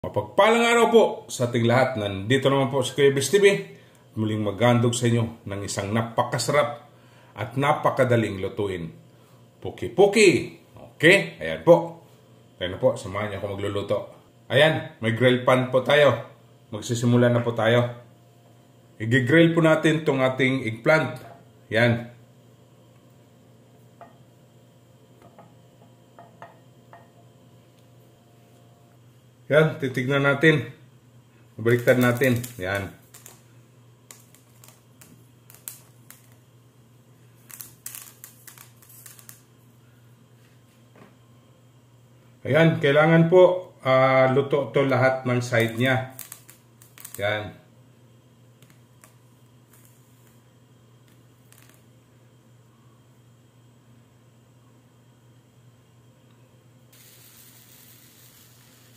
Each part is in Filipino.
Mapagpalang araw po sa ating lahat. Nandito naman po sa Kuya Bis TV. Muling magandog sa inyo ng isang napakasarap at napakadaling lutuin. Puki-puki. Okay? Ayan po. Kaya na po, samahan niyo ako magluluto. Ayan, may grill pan po tayo. Magsisimula na po tayo. I-grill po natin itong ating eggplant. Ayan. Yan, titignan natin. Baliktad natin. Yan. Ayan, kailangan po luto to lahat ng side niya. Yan.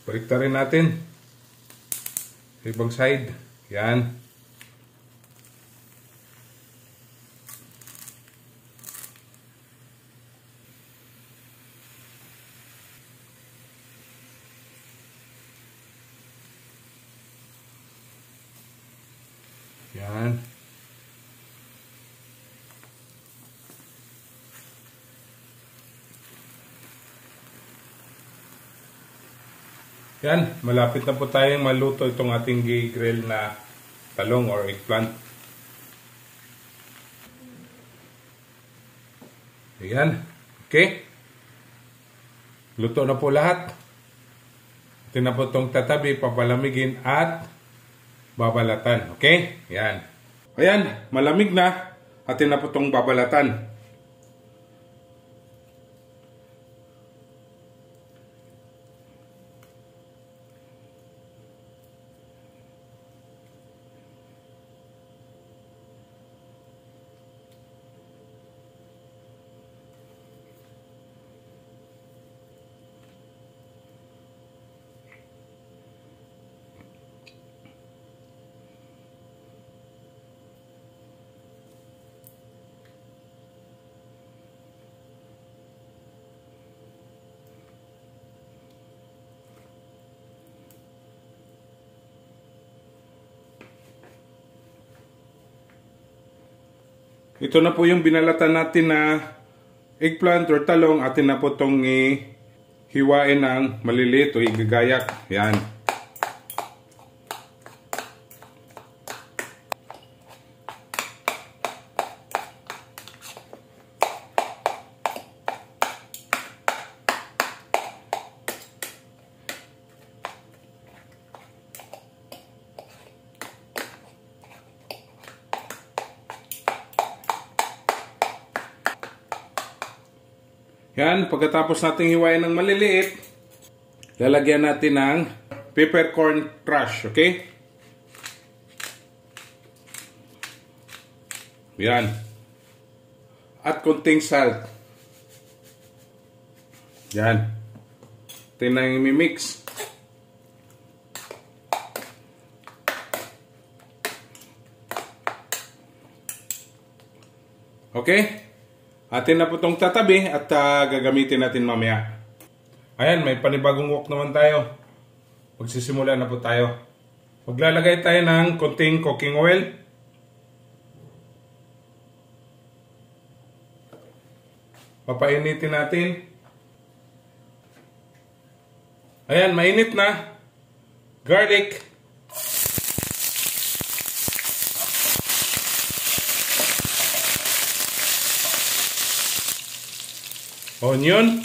Baliktarin natin sa ibang side. Yan. Yan. Yan, malapit na po tayong maluto itong ating grill na talong or eggplant. Ayan, okay. Luto na po lahat. Ito na po itong tatabi, papalamigin at babalatan. Okay, yan. Ayan, malamig na. Atin na po itong babalatan. Ito na po yung binalatan natin na eggplant or talong. Atin na po itong hiwain ng maliliit o igagayak. Yan. Yan, pagkatapos nating hiwain ng maliliit, lalagyan natin ng peppercorn crush, okay? Yan. At konting salt. Yan. Ito na yung imimix. Okay? Atin na po itong tatabi at gagamitin natin mamaya. Ayan, may panibagong wok naman tayo. Magsisimula na po tayo. Maglalagay tayo ng konting cooking oil. Papainitin natin. Ayan, mainit na. Garlic. Onion.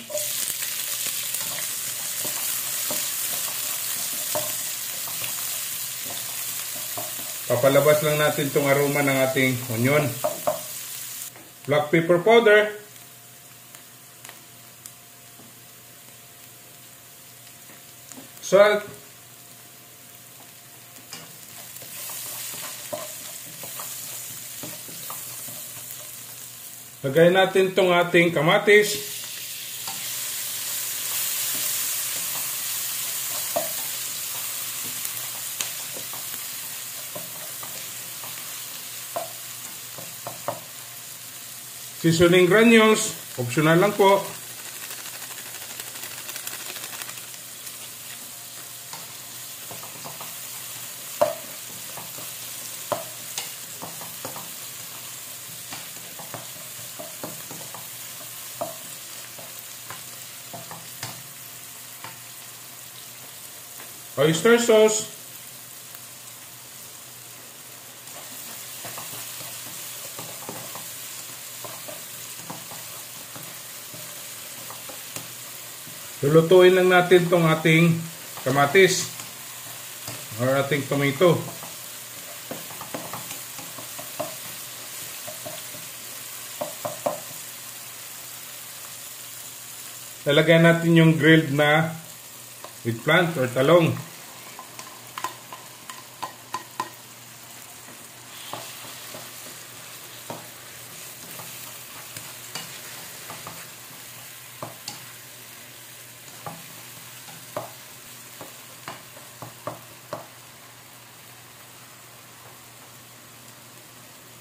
Papalabas lang natin itong aroma ng ating onion. Black pepper powder. Salt. Lagay natin itong ating kamatis. Seasoning granules, optional lang po. oyster sauce, lulutuin lang natin tong ating kamatis or ating tomato. Lalagyan natin yung grilled na eggplant or talong.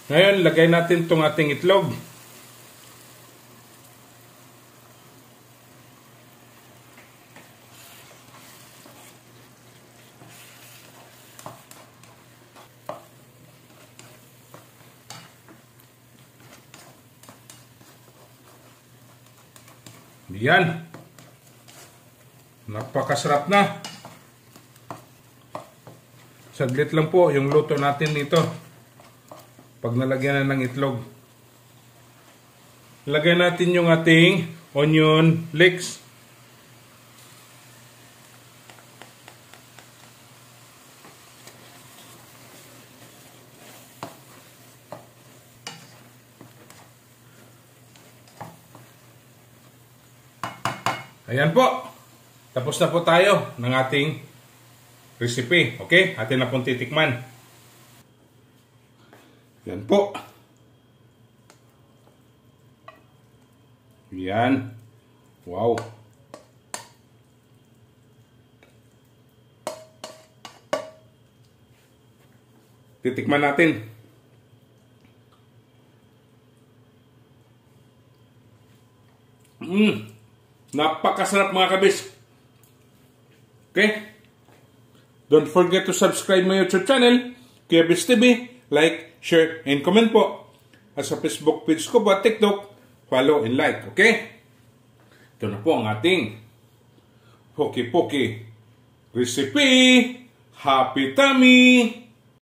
Ngayon, lagay natin itong ating itlog. Yan. Napakasarap na. Saglit lang po yung luto natin dito. Pag nalagyan na ng itlog. Lagyan natin yung ating onion flakes. Ayan po. Tapos na po tayo ng ating recipe. Okay? Atin na pong titikman. Yan po. Yan. Wow. Titikman natin. Napakasarap mga kabis. Okay? Don't forget to subscribe my YouTube channel, Kuya Bis TV. Like, share, and comment po. At sa Facebook page ko po at TikTok, follow and like. Okay? Ito na po ang ating Poki Poki recipe. Happy tummy!